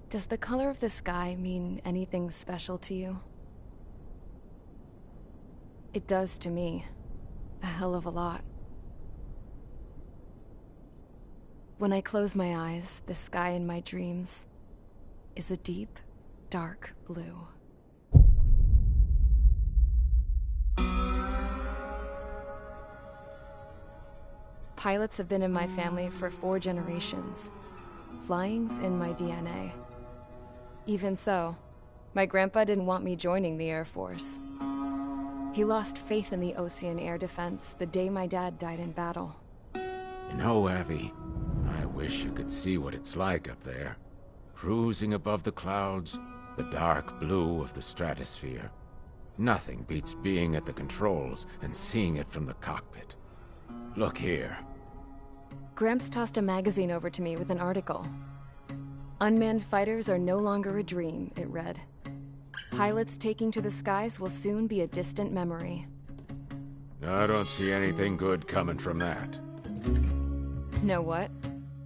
Does the color of the sky mean anything special to you? It does to me. A hell of a lot. When I close my eyes, the sky in my dreams is a deep, dark blue. Pilots have been in my family for 4 generations. Flying's in my DNA. Even so, my grandpa didn't want me joining the Air Force. He lost faith in the Osean air defense the day my dad died in battle. You know, Abby, I wish you could see what it's like up there. Cruising above the clouds, the dark blue of the stratosphere. Nothing beats being at the controls and seeing it from the cockpit. Look here. Gramps tossed a magazine over to me with an article. Unmanned fighters are no longer a dream, it read. Pilots taking to the skies will soon be a distant memory. I don't see anything good coming from that. Know what?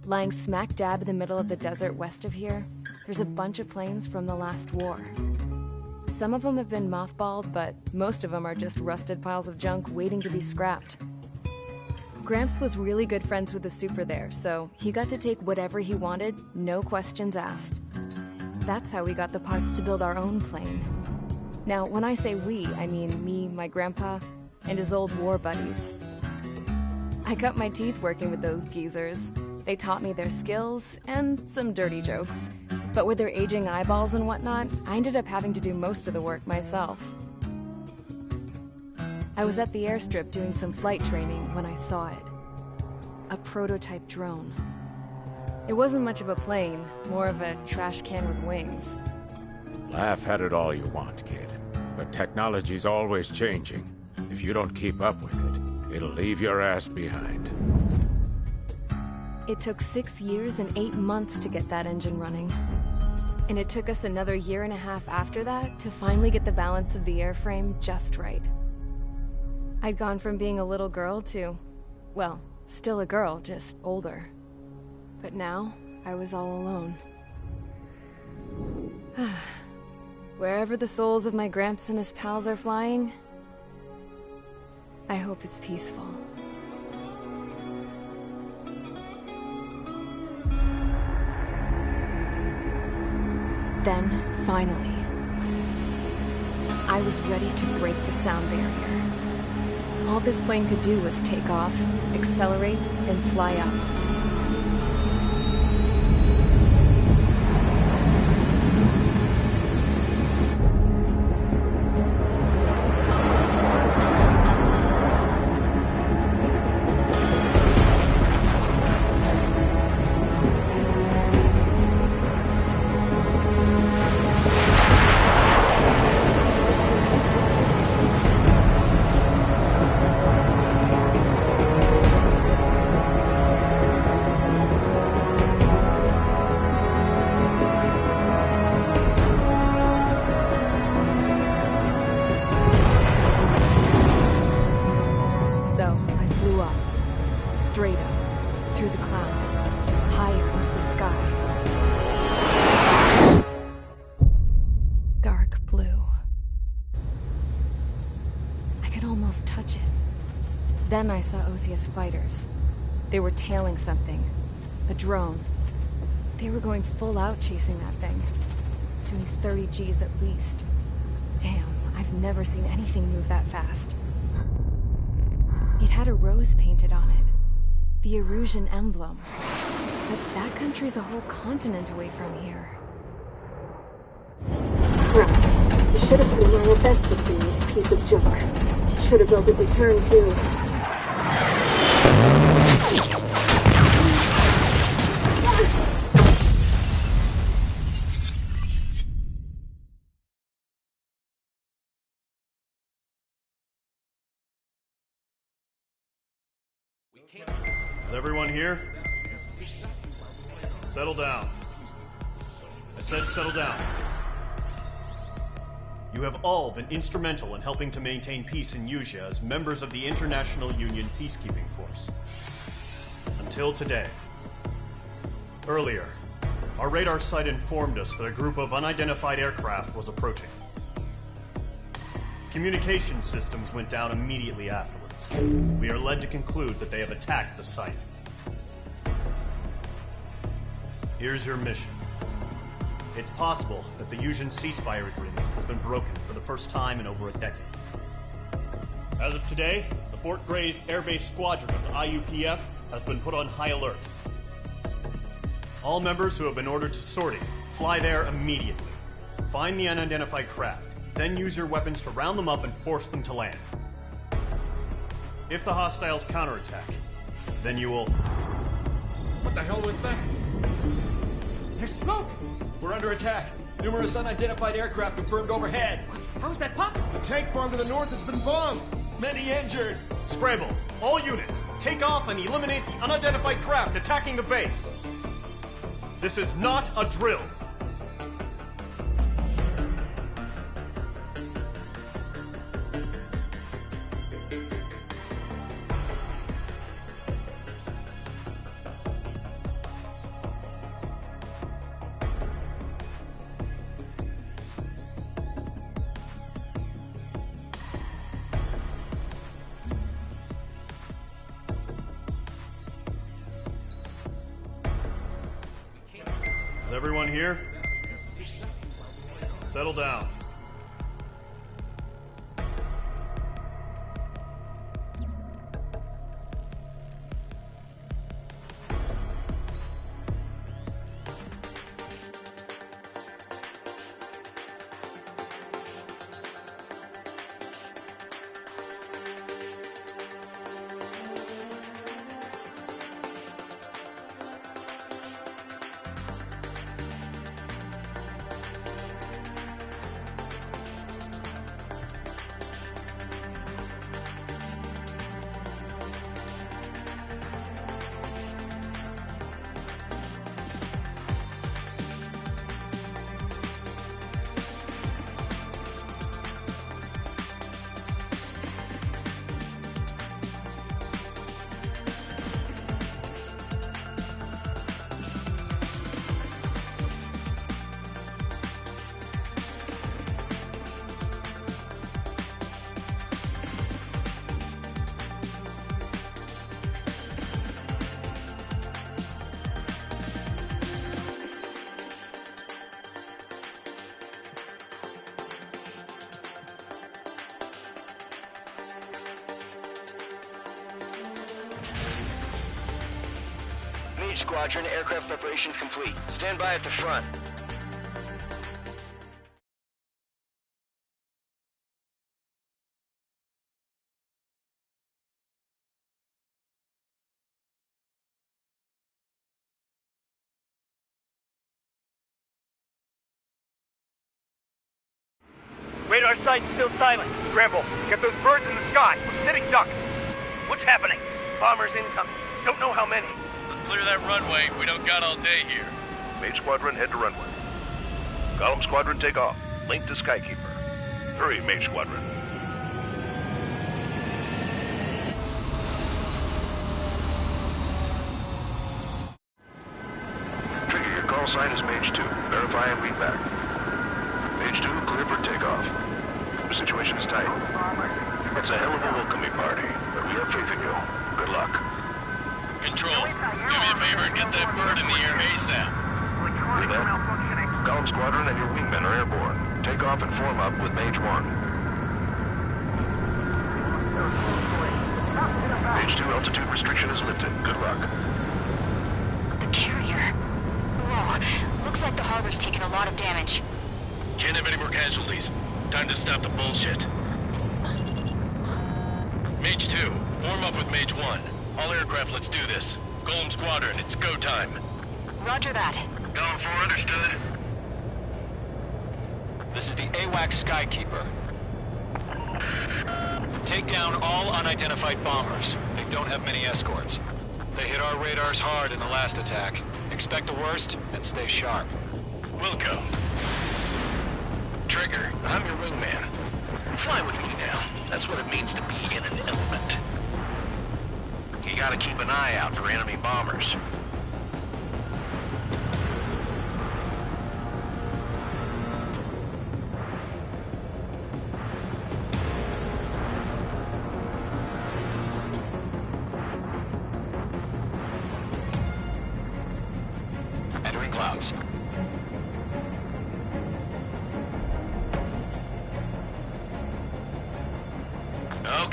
Lying smack dab in the middle of the desert west of here, there's a bunch of planes from the last war. Some of them have been mothballed, but most of them are just rusted piles of junk waiting to be scrapped. Gramps was really good friends with the super there, so he got to take whatever he wanted, no questions asked. That's how we got the parts to build our own plane. Now, when I say we, I mean me, my grandpa, and his old war buddies. I cut my teeth working with those geezers. They taught me their skills, and some dirty jokes. But with their aging eyeballs and whatnot, I ended up having to do most of the work myself. I was at the airstrip doing some flight training when I saw it. A prototype drone. It wasn't much of a plane, more of a trash can with wings. Laugh at it all you want, kid. But technology's always changing. If you don't keep up with it, it'll leave your ass behind. It took 6 years and 8 months to get that engine running. And it took us another 1.5 years after that to finally get the balance of the airframe just right. I'd gone from being a little girl to, well, still a girl, just older. But now, I was all alone. Wherever the souls of my Gramps and his pals are flying, I hope it's peaceful. Then, finally, I was ready to break the sound barrier. All this plane could do was take off, accelerate, and fly up. Straight up, through the clouds, higher into the sky. Dark blue. I could almost touch it. Then I saw Osea's fighters. They were tailing something. A drone. They were going full out chasing that thing. Doing 30 Gs at least. Damn, I've never seen anything move that fast. It had a rose painted on it. The Erusian emblem. But that country's a whole continent away from here. Right. You should have been where your best would be, you piece of junk. Should have built a return too. Is everyone here? Settle down. I said settle down. You have all been instrumental in helping to maintain peace in Usea as members of the International Union Peacekeeping Force. Until today. Earlier, Our radar site informed us that a group of unidentified aircraft was approaching. Communication systems went down immediately afterwards. We are led to conclude that they have attacked the site. Here's your mission. It's possible that the Yuuzhan ceasefire agreement has been broken for the first time in over a decade. As of today, the Fort Grays Air Base Squadron of the IUPF has been put on high alert. All members who have been ordered to sortie, fly there immediately. Find the unidentified craft, then use your weapons to round them up and force them to land. If the hostiles counterattack, then you will... What the hell was that? There's smoke! We're under attack. Numerous unidentified aircraft confirmed overhead. What? How is that possible? The tank farm to the north has been bombed. Many injured. Scramble! All units, take off and eliminate the unidentified craft attacking the base! This is not a drill! Is everyone here? Settle down. Mage Squadron, aircraft preparations complete. Stand by at the front. Radar site's still silent. Scramble. Get those birds in the sky. We're sitting ducks. What's happening? Bombers incoming. Don't know how many. Let's clear that runway. We don't got all day here. Mage Squadron, head to runway. Golem Squadron, take off. Link to Skykeeper. Hurry, Mage Squadron. Trigger, your call sign is Mage 2. Verify and read back. Mage 2, clear for takeoff. The situation is tight. It's a hell of a welcoming party, but we have faith in you. Good luck. Control, do me a favor and get that bird in the air ASAP. Do that. Golem Squadron and your wingmen are airborne. Take off and form up with Mage 1. Mage 2, altitude restriction is lifted. Good luck. The carrier. Whoa. Looks like the harbor's taken a lot of damage. Can't have any more casualties. Time to stop the bullshit. Mage 2, form up with Mage 1. All aircraft, let's do this. Golem Squadron, it's go time. Roger that. Golem 4, understood. This is the AWAC Skykeeper. Take down all unidentified bombers. They don't have many escorts. They hit our radars hard in the last attack. Expect the worst and stay sharp. Wilco. Trigger, I'm your wingman. Fly with me now. That's what it means to be in an element. You gotta keep an eye out for enemy bombers.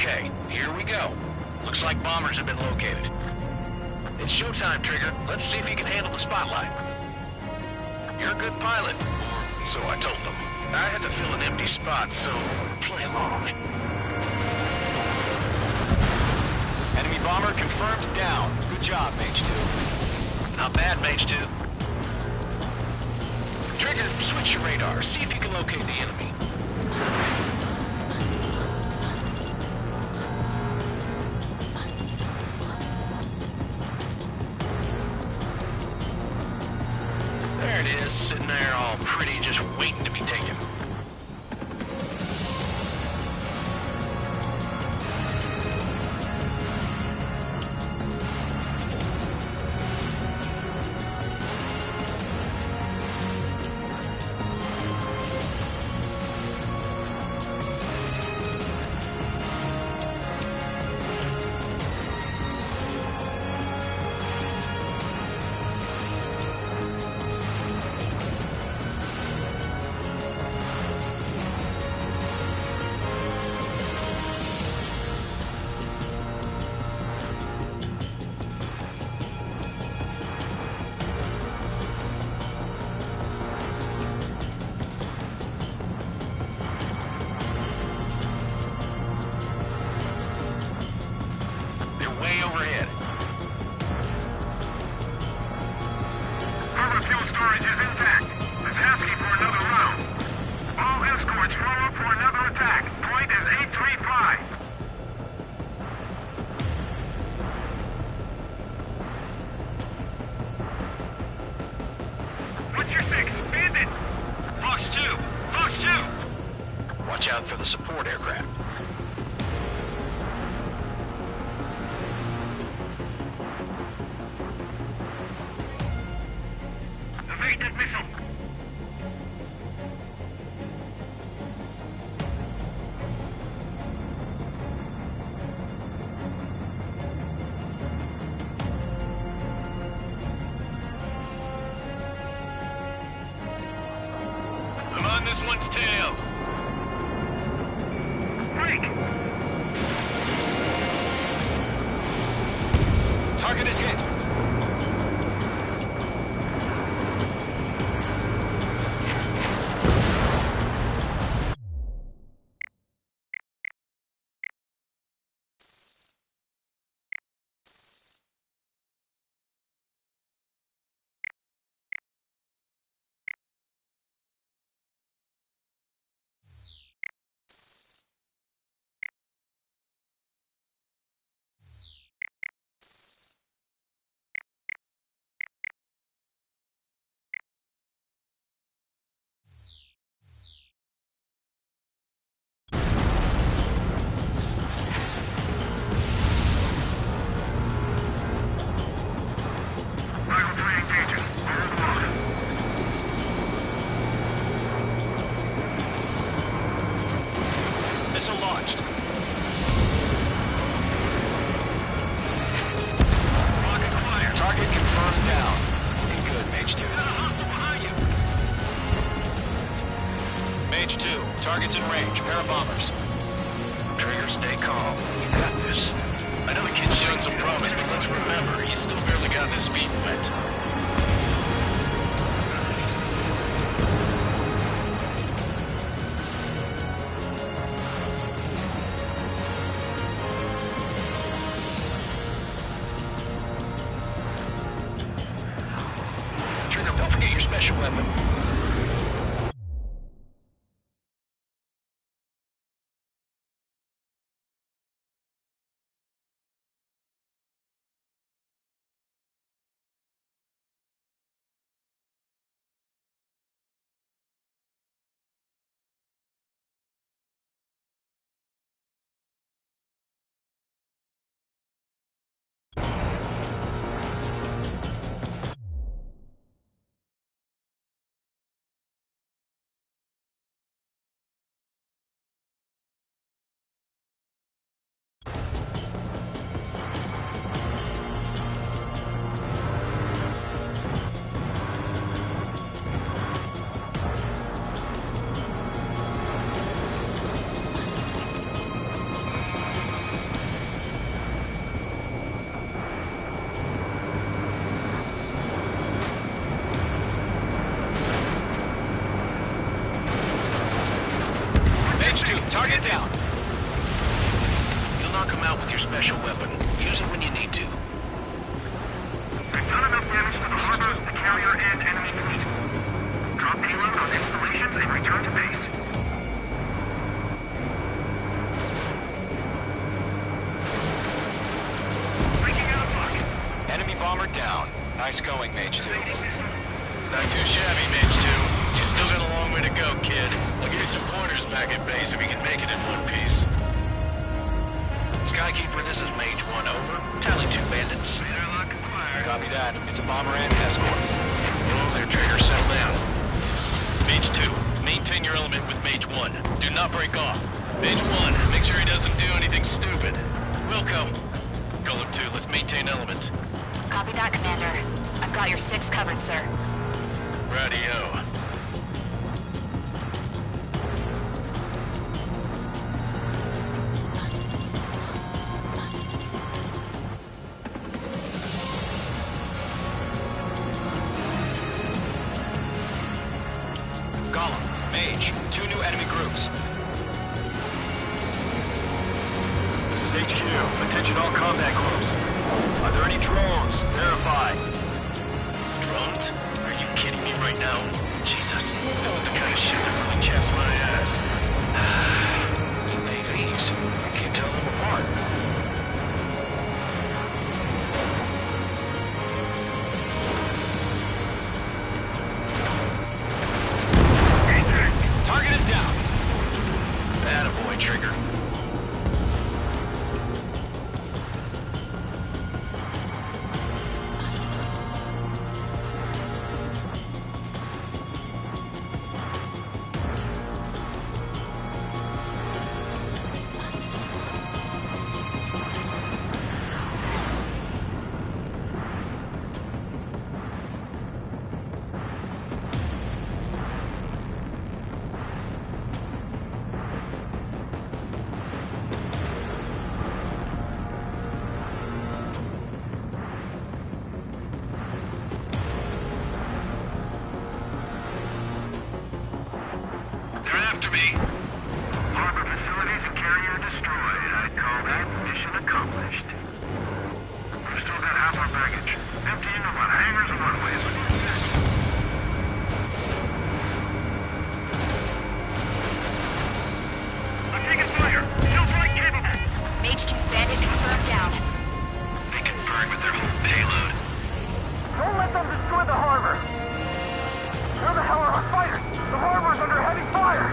Okay, here we go. Looks like bombers have been located. It's showtime, Trigger. Let's see if you can handle the spotlight. You're a good pilot, or so I told them. I had to fill an empty spot, so play along. Enemy bomber confirmed down. Good job, Mage 2. Not bad, Mage 2. Trigger, switch your radar. See if you can locate the enemy. There it is, sitting there all pretty, just waiting to be taken. Way overhead. Harbor fuel storage is intact. It's asking for another round. All escorts roll up for another attack. Point is 835. What's your six? Bandit! Fox 2! Fox 2! Watch out for the support aircraft. Evade that missile. I'm on this one's tail. Break! Target is hit. Rifle 3 engaging. Hold on. Missile launched. Rocket fire. Target confirmed down. Looking good, Mage 2. Behind you. Mage 2, target's in range. Pair of bombers. Trigger, stay calm. You got this. I know the kid's shown some promise, but let's remember, he's still barely gotten his feet wet. Trigger, don't forget your special weapon. Mage 2, target down. You'll knock him out with your special weapon. Use it when you need to. We've done enough damage to the harbor, the carrier, and enemy fleet. Drop payload on installations and return to base. Breaking out of luck. Enemy bomber down. Nice going, Mage 2. Not too shabby, Mage 2. You still got a long way to go, kid. I'll give you some pointers back at base if you can make it in one piece. Skykeeper, this is Mage 1, over. Tally 2 bandits. Copy that. It's a bomber and escort. Whoa there, Trigger. Settle down. Mage 2, maintain your element with Mage 1. Do not break off. Mage 1, make sure he doesn't do anything stupid. Wilco. Golem 2, let's maintain element. Copy that, Commander. I've got your 6 covered, sir. Radio. Golem, Mage, 2 new enemy groups. This is HQ. Attention all combat groups. Are there any drones? Verify. Drones? Are you kidding me right now? Jesus, this is the kind of shit that really chaps my ass. UAVs. I can't tell them apart. Target is down. Attaboy, Trigger. After me. Harbor facilities and carrier destroyed. I'd call that mission accomplished. We've still got half our baggage. Emptying them on hangars and runways. I'm taking fire. Still flight capable. Mage 2 bandit confirmed down. They can burn with their whole payload. Don't let them destroy the harbor! Where the hell are our fighters? The harbor's under heavy fire!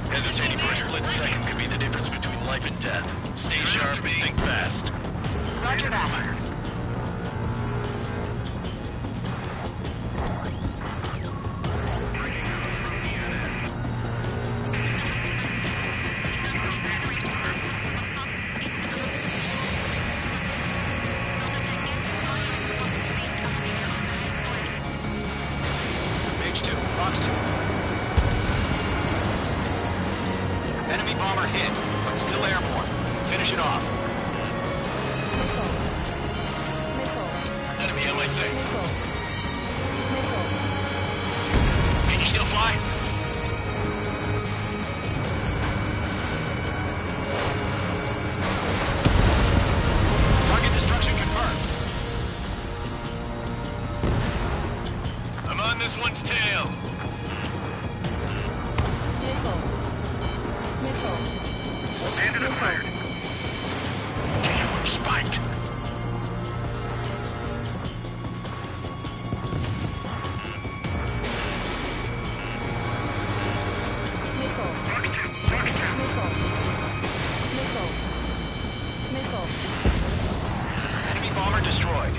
Hesitating for a split second could be the difference between life and death. Stay sharp and think fast. Roger that. Mage 2, Box 2. Enemy bomber hit, but still airborne. Finish it off. Enemy on my 6. Can you still fly? Target destruction confirmed. I'm on this one's tail. Bandit acquired. Damn, we're spiked. Enemy bomber destroyed.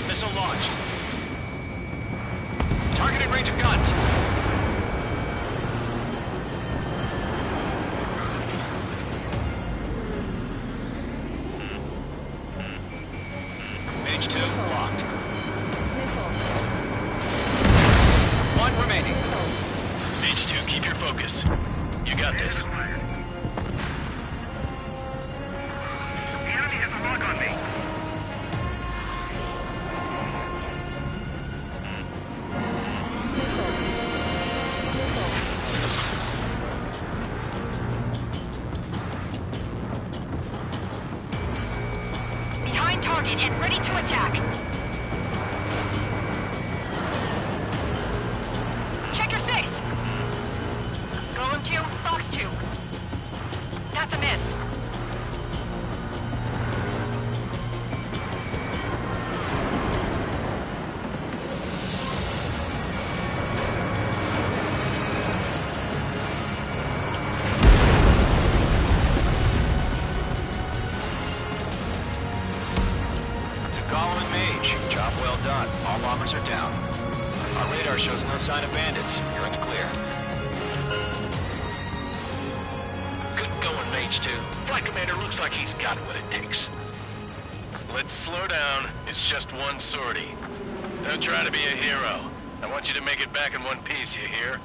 Missile launched. Targeted range of guns. Mage 2 locked. One remaining. Mage 2, keep your focus. You got this. target and ready to attack. Check your sights! Golem 2, Fox 2. That's a miss. To Golem and Mage, job well done. All bombers are down. Our radar shows no sign of bandits. You're in the clear. Good going, Mage 2. Flight Commander looks like he's got what it takes. Let's slow down. It's just one sortie. Don't try to be a hero. I want you to make it back in one piece, you hear?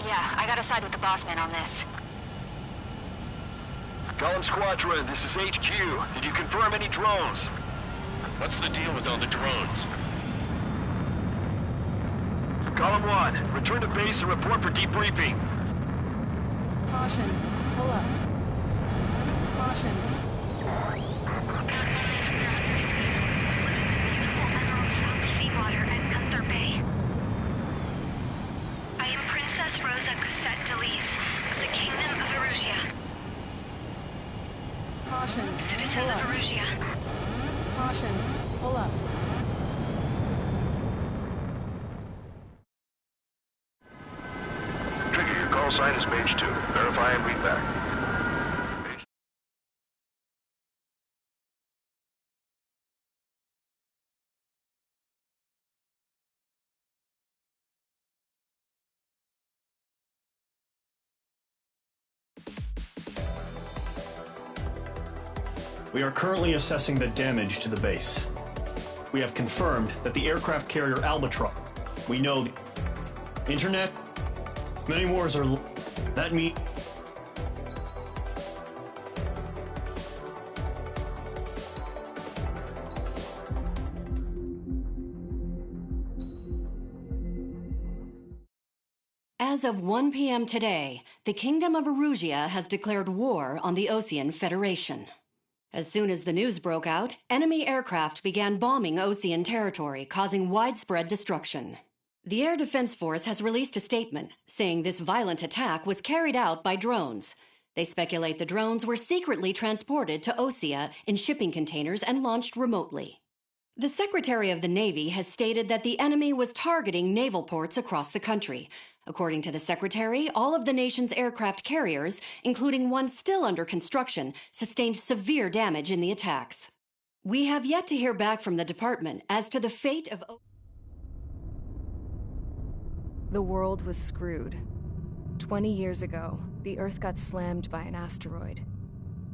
Yeah, I gotta side with the boss man on this. Golem Squadron, this is HQ. Did you confirm any drones? What's the deal with all the drones? Golem 1, return to base and report for debriefing. Caution. Pull up. Caution. Seawater at Gunther Bay. I am Princess Rosa Cosette Delise of the Kingdom of Erusia. Caution. Citizens of Erusia. Caution. Pull up. Trigger, your call sign is Mage 2. Verify and read back. We are currently assessing the damage to the base. We have confirmed that the aircraft carrier Albatross. We know the internet. Many wars are. That means. As of 1 p.m. today, the Kingdom of Erusia has declared war on the Osean Federation. As soon as the news broke out, enemy aircraft began bombing Osean territory, causing widespread destruction. The Air Defense Force has released a statement saying this violent attack was carried out by drones. They speculate the drones were secretly transported to Osea in shipping containers and launched remotely. The Secretary of the Navy has stated that the enemy was targeting naval ports across the country. According to the Secretary, all of the nation's aircraft carriers, including one still under construction, sustained severe damage in the attacks. We have yet to hear back from the department as to the fate of... The world was screwed. 20 years ago, the Earth got slammed by an asteroid.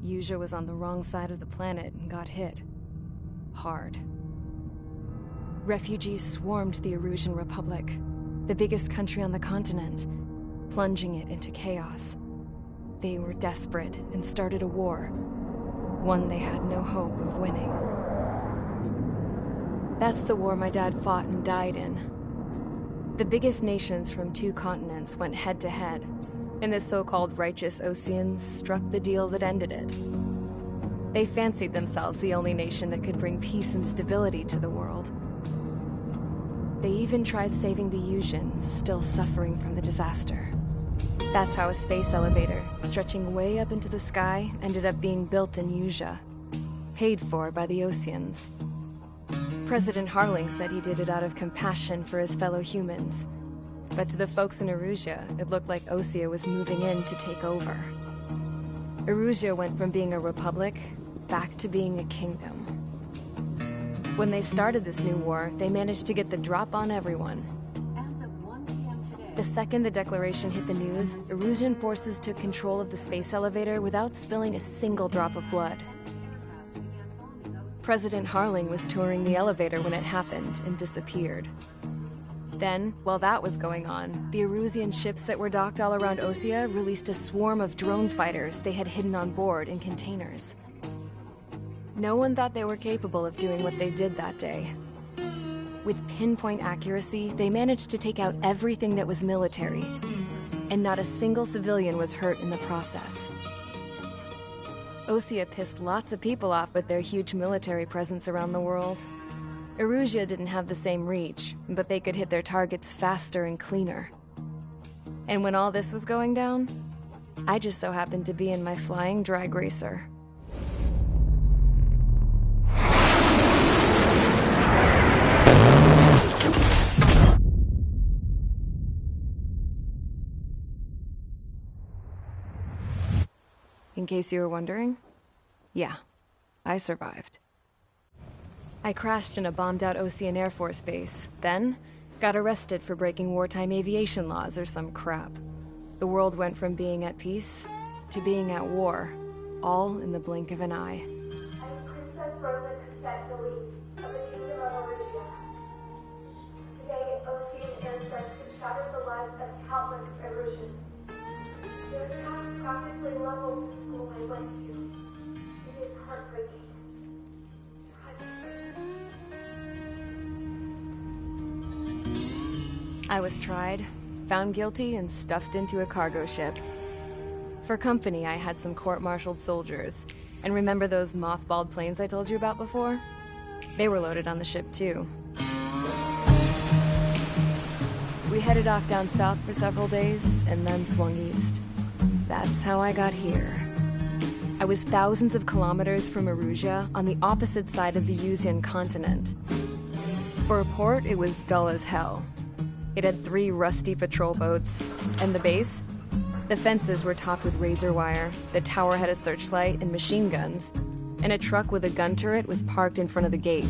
Usea was on the wrong side of the planet and got hit. Hard. Refugees swarmed the Erusian Republic, the biggest country on the continent, plunging it into chaos. They were desperate and started a war, one they had no hope of winning. That's the war my dad fought and died in. The biggest nations from 2 continents went head-to-head, and the so-called righteous Oseans struck the deal that ended it. They fancied themselves the only nation that could bring peace and stability to the world. They even tried saving the Usians, still suffering from the disaster. That's how a space elevator, stretching way up into the sky, ended up being built in Usea, paid for by the Oseans. President Harling said he did it out of compassion for his fellow humans. But to the folks in Erusia, it looked like Osea was moving in to take over. Erusia went from being a republic back to being a kingdom. When they started this new war, they managed to get the drop on everyone. The second the declaration hit the news, Erusian forces took control of the space elevator without spilling a single drop of blood. President Harling was touring the elevator when it happened and disappeared. Then, while that was going on, the Erusian ships that were docked all around Osea released a swarm of drone fighters they had hidden on board in containers. No one thought they were capable of doing what they did that day. With pinpoint accuracy, they managed to take out everything that was military, and not a single civilian was hurt in the process. Osea pissed lots of people off with their huge military presence around the world. Erusea didn't have the same reach, but they could hit their targets faster and cleaner. And when all this was going down, I just so happened to be in my flying drag racer. In case you were wondering, yeah, I survived. I crashed in a bombed-out Osean Air Force base, then got arrested for breaking wartime aviation laws or some crap. The world went from being at peace to being at war, all in the blink of an eye. I'm Princess Rosa Cassette Delise of the Kingdom of Erusea. Today, Osean airstrikes have shattered the lives of countless Erusians. Their attacks practically leveled the school I went to. It is heartbreaking. I was tried, found guilty, and stuffed into a cargo ship. For company, I had some court-martialed soldiers. And remember those mothballed planes I told you about before? They were loaded on the ship, too. We headed off down south for several days, and then swung east. That's how I got here. I was thousands of kilometers from Erusea, on the opposite side of the Usean continent. For a port, it was dull as hell. It had 3 rusty patrol boats, and the base? The fences were topped with razor wire, the tower had a searchlight and machine guns, and a truck with a gun turret was parked in front of the gate.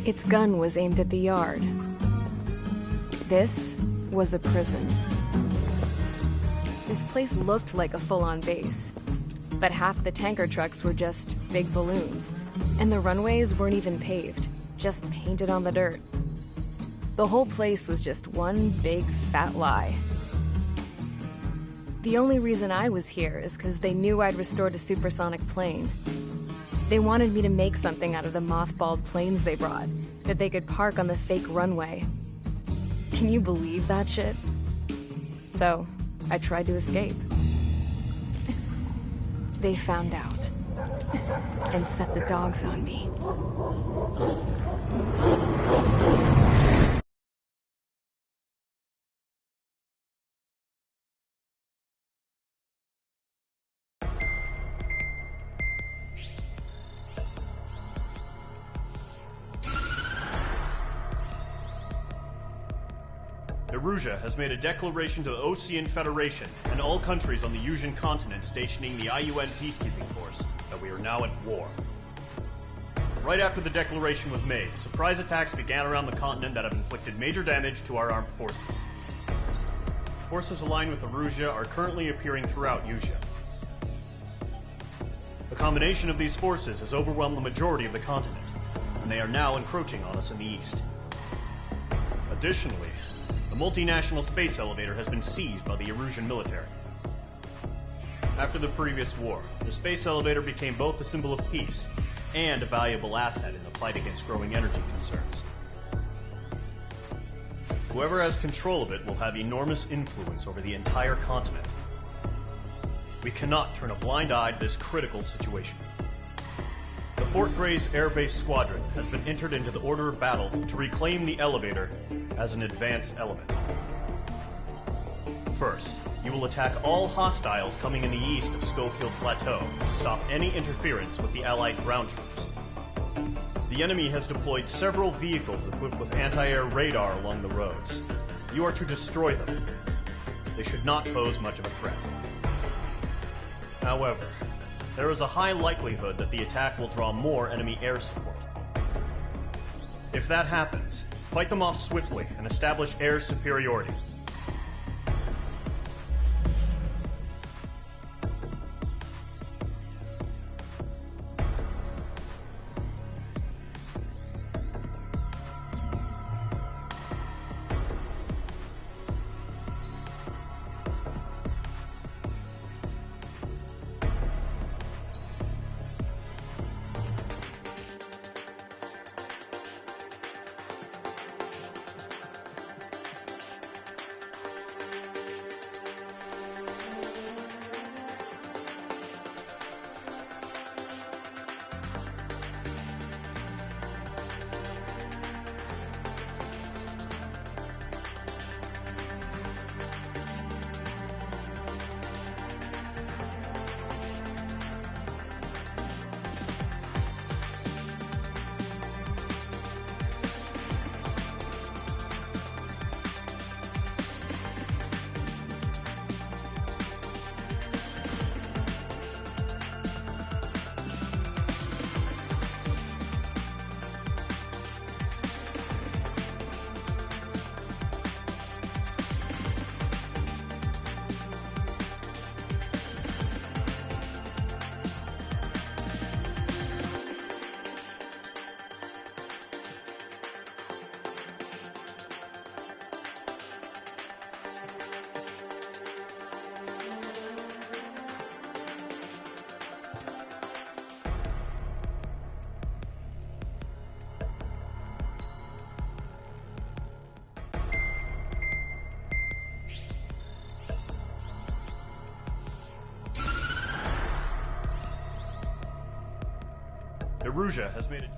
Its gun was aimed at the yard. This was a prison. This place looked like a full-on base, but half the tanker trucks were just big balloons, and the runways weren't even paved, just painted on the dirt. The whole place was just one big fat lie. The only reason I was here is because they knew I'd restored a supersonic plane. They wanted me to make something out of the mothballed planes they brought, that they could park on the fake runway. Can you believe that shit? So, I tried to escape. They found out, and set the dogs on me. Erusea has made a declaration to the Osean Federation and all countries on the Usean continent stationing the IUN peacekeeping force that we are now at war. Right after the declaration was made, surprise attacks began around the continent that have inflicted major damage to our armed forces. Forces aligned with Erusea are currently appearing throughout Usea. The combination of these forces has overwhelmed the majority of the continent, and they are now encroaching on us in the east. Additionally, the multinational space elevator has been seized by the Erusian military. After the previous war, the space elevator became both a symbol of peace and a valuable asset in the fight against growing energy concerns. Whoever has control of it will have enormous influence over the entire continent. We cannot turn a blind eye to this critical situation. The Fort Grays Air Base Squadron has been entered into the order of battle to reclaim the elevator as an advance element. First, you will attack all hostiles coming in the east of Schofield Plateau to stop any interference with the Allied ground troops. The enemy has deployed several vehicles equipped with anti-air radar along the roads. You are to destroy them. They should not pose much of a threat. However, there is a high likelihood that the attack will draw more enemy air support. If that happens, fight them off swiftly and establish air superiority. Erusea has made it...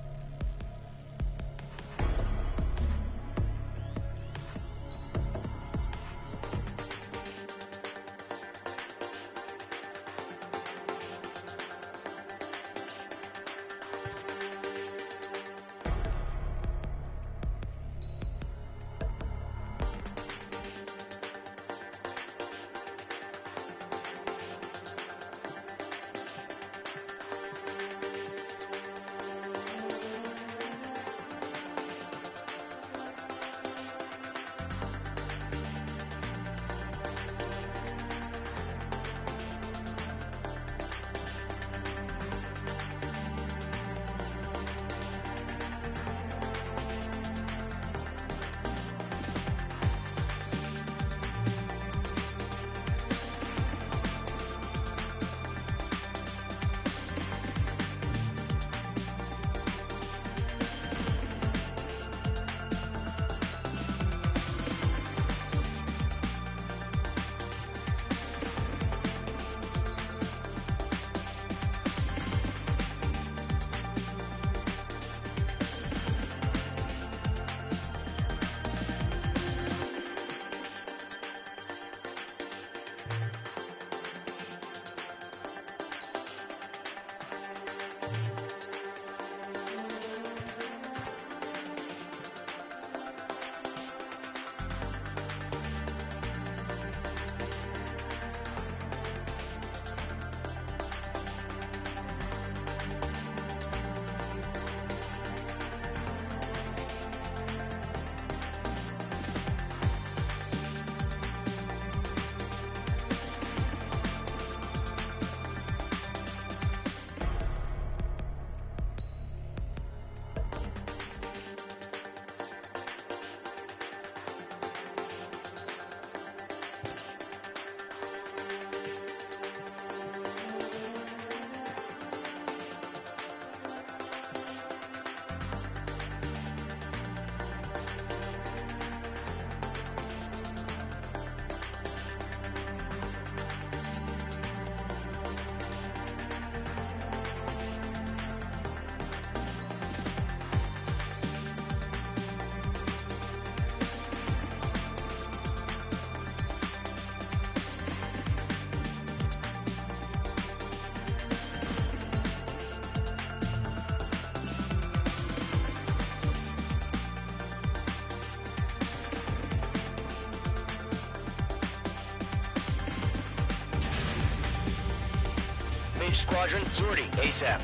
Squadron, Zordi, ASAP.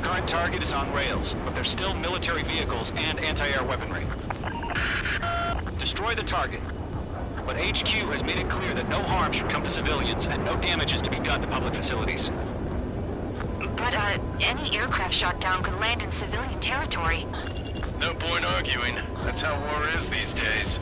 Current target is on rails, but there's still military vehicles and anti-air weaponry. Destroy the target. But HQ has made it clear that no harm should come to civilians and no damage is to be done to public facilities. But, any aircraft shot down could land in civilian territory. No point arguing. That's how war is these days.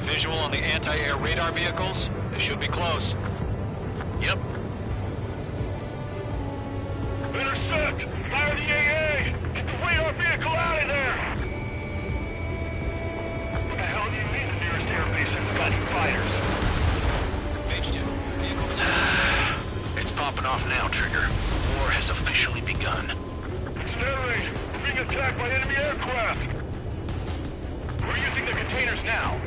Visual on the anti-air radar vehicles? They should be close. Yep. Intercept! Fire the AA! Get the radar vehicle out of there! What the hell do you mean the nearest airbase has got any fighters? Page 2. Vehicle destroyed. It's popping off now, Trigger. War has officially begun. It's an air raid! We're being attacked by enemy aircraft! We're using the containers now.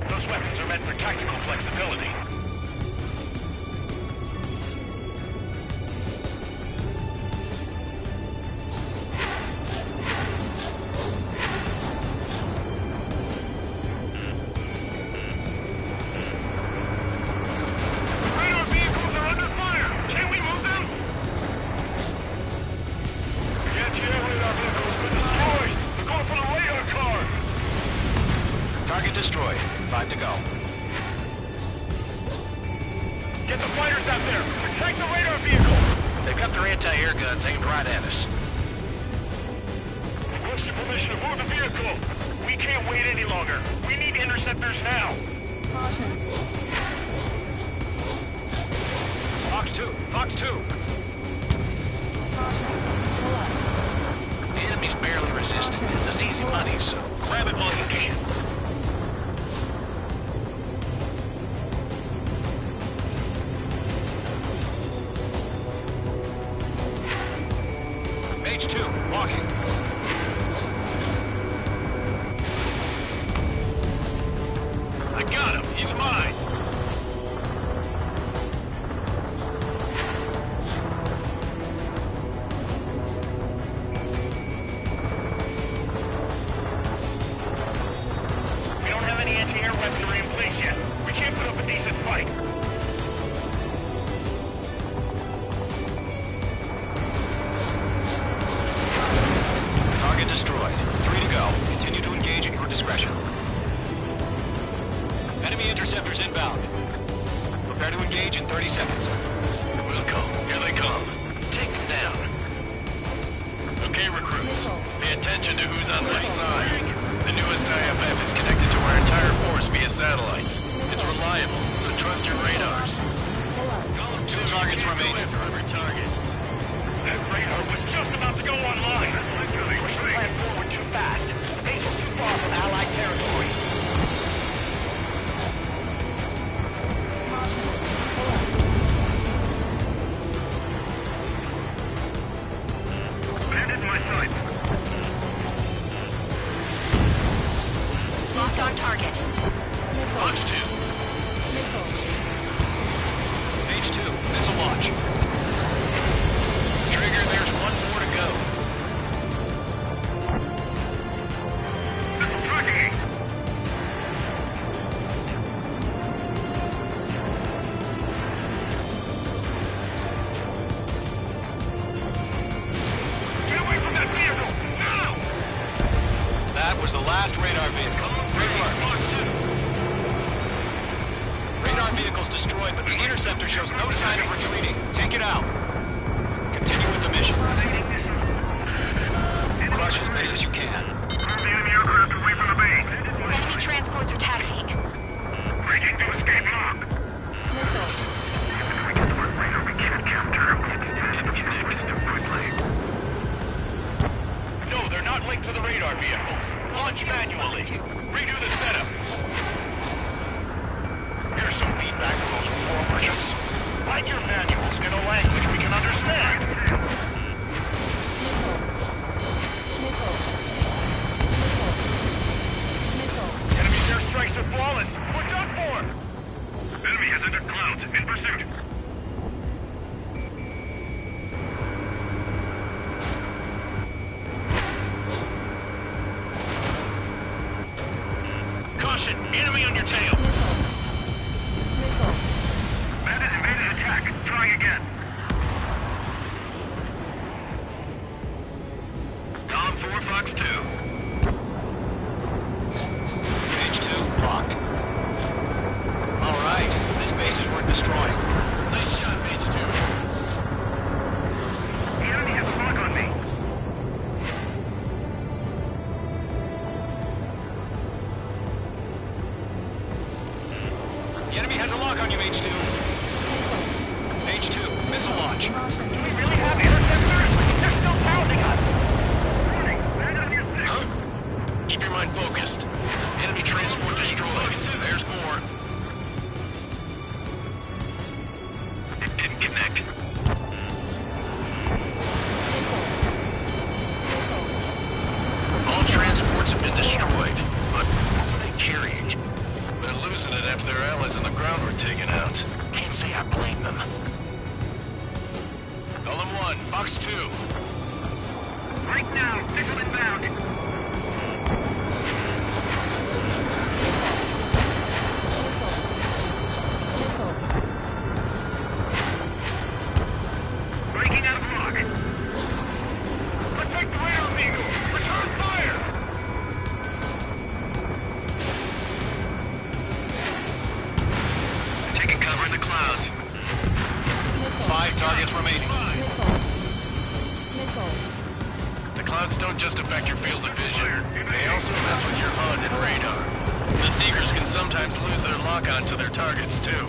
Those weapons are meant for tactical flexibility. The radar vehicles are under fire! Can we move them? 5 to go. Get the fighters out there! Protect the radar vehicle! They've got their anti-air guns aimed right at us. What's your permission to move the vehicle? We can't wait any longer. We need interceptors now. Fox 2! Fox 2! The enemy's barely resisting. This is easy money, so grab it while you can. H2, walking. I got him. He's mine. We don't have any anti-air weaponry in place yet. We can't put up a decent fight. Target destroyed. 3 to go. Continue to engage at your discretion. Enemy interceptors inbound. Prepare to engage in 30 seconds. Wilco, here they come. Take them down. Okay, recruits. Pay attention to who's on my side. The newest IFF is connected to our entire force via satellites. It's reliable, so trust your radars. 2 targets remain. Every target. That radar was just about to go online. Push the plan forward too fast. Base is too far from Allied territory. Bandit in my sight. Locked on target. Fox 2. H2, missile launch. Trigger, there's one more to go. Tracking. Get away from that vehicle! Now! That was the last radar vehicle. Great work. Radar vehicle's destroyed, but the interceptor shows no sign of retreating. Take it out. Continue with the mission. Crush as many as you can. Move the enemy aircraft away from the base. Enemy transports are taxiing. Breaking to escape lock. If we get to our radar, we can't capture him. It's connected too quickly. No, they're not linked to the radar vehicles. Launch manually. Redo the setup. Here's some feedback from those warriors. Write your manuals in a language we can understand. Enemy's airstrikes are flawless. We're done for. Enemy has entered clouds. In pursuit. Caution! Enemy on your tail! Bandit invaded attack. Try again. Column 4, Fox 2. H2, locked. All right, this base is worth destroying. Nice shot, H2. The enemy has a lock on me. The enemy has a lock on you, H2. H2, missile launch. Do we really have interceptors? They're still pounding us. Warning, bandit on your six. Huh? Keep your mind focused. Enemy transport destroyed. There's more. It didn't connect. All transports have been destroyed. But what were they carrying? They're losing it after their allies on the ground were taken out. Can't say I blame them. Column 1, Fox 2. Right now, signal inbound. Breaking out of lock. Protect the radar vehicle. Return fire. 5 targets remaining. The clouds don't just affect your field of vision. They also mess with your HUD and radar. The Seekers can sometimes lose their lock-on to their targets, too.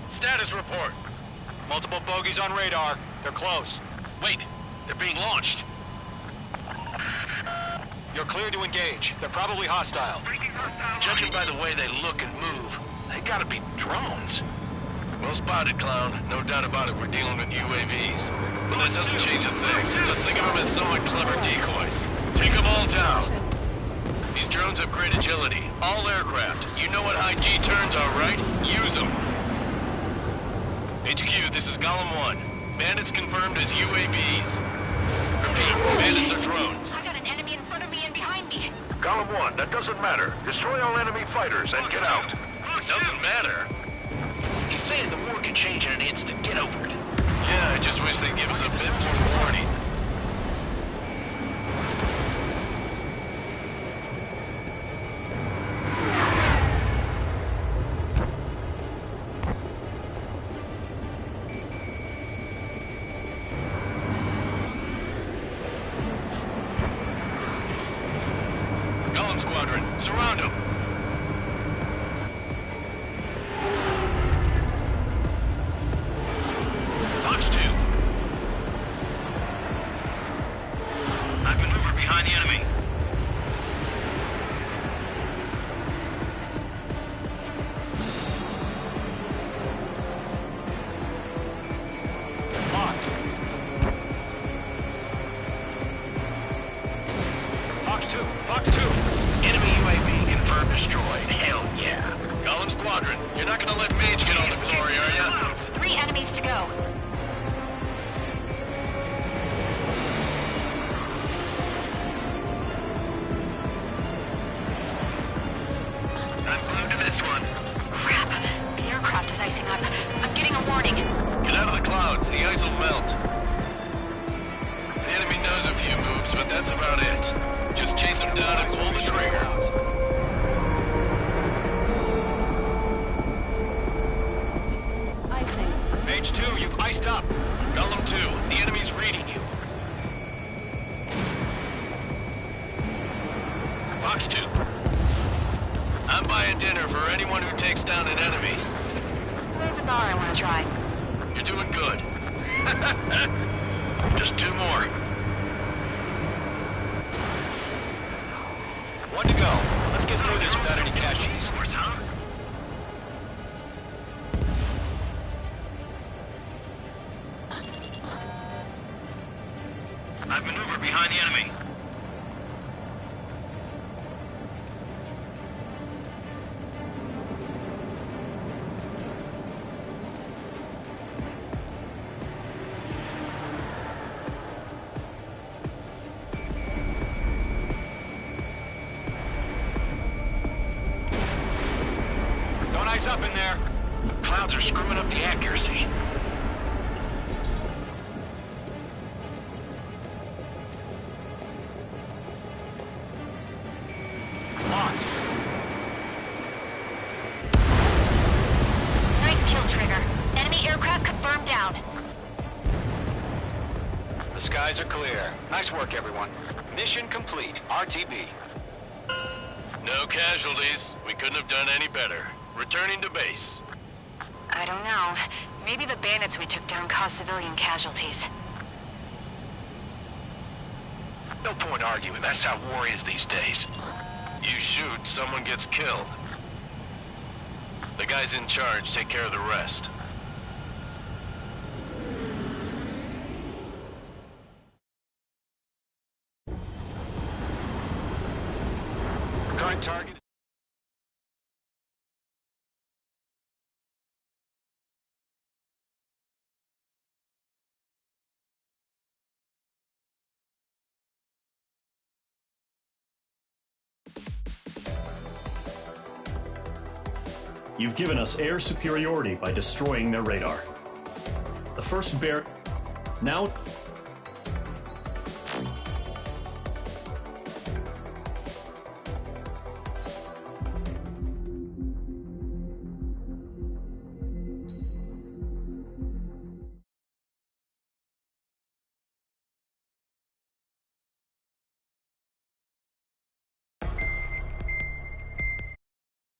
Status report. Multiple bogies on radar. They're close. Wait, they're being launched. You're cleared to engage. They're probably hostile. Judging by the way they look and move, they gotta be drones. Well spotted, Clown. No doubt about it, we're dealing with UAVs. But that doesn't change a thing. Just think of them as somewhat clever decoys. Take them all down. These drones have great agility. All aircraft. You know what high G turns are, right? Use them. HQ, this is Golem 1. Bandits confirmed as UAVs. Repeat, bandits are drones. I got an enemy in front of me and behind me. Golem 1, that doesn't matter. Destroy all enemy fighters and get out. It doesn't matter. He's saying the war can change in an instant. Get over it. Yeah, I just wish they'd give us a bit more warning. Golem Squadron, surround them. Fox 2. I've maneuvered behind the enemy. Locked. Fox 2. Fox 2. Enemy UAV confirmed destroyed. Hell yeah. Golem Squadron, you're not gonna let Mage get all the glory, are ya? 3 enemies to go. I'm glued to this one. Crap. The aircraft is icing up. I'm getting a warning. Get out of the clouds, the ice will melt. The enemy knows a few moves, but that's about it. Just chase them down and pull the trigger. Mage 2, you've iced up. Golem 2, the enemy's reading you. Fox 2. I'm buying dinner for anyone who takes down an enemy. There's a bar I want to try. You're doing good. Just 2 more. 1 to go. Let's get through this without any casualties. I've maneuvered behind the enemy. Eyes up in there. Clouds are screwing up the accuracy. Locked. Nice kill, Trigger. Enemy aircraft confirmed down. The skies are clear. Nice work, everyone. Mission complete. RTB. No casualties. We couldn't have done any better. Returning to base. I don't know. Maybe the bandits we took down caused civilian casualties. No point arguing. That's how war is these days. You shoot, someone gets killed. The guys in charge take care of the rest. Current target. You've given us air superiority by destroying their radar. The first bear... Now...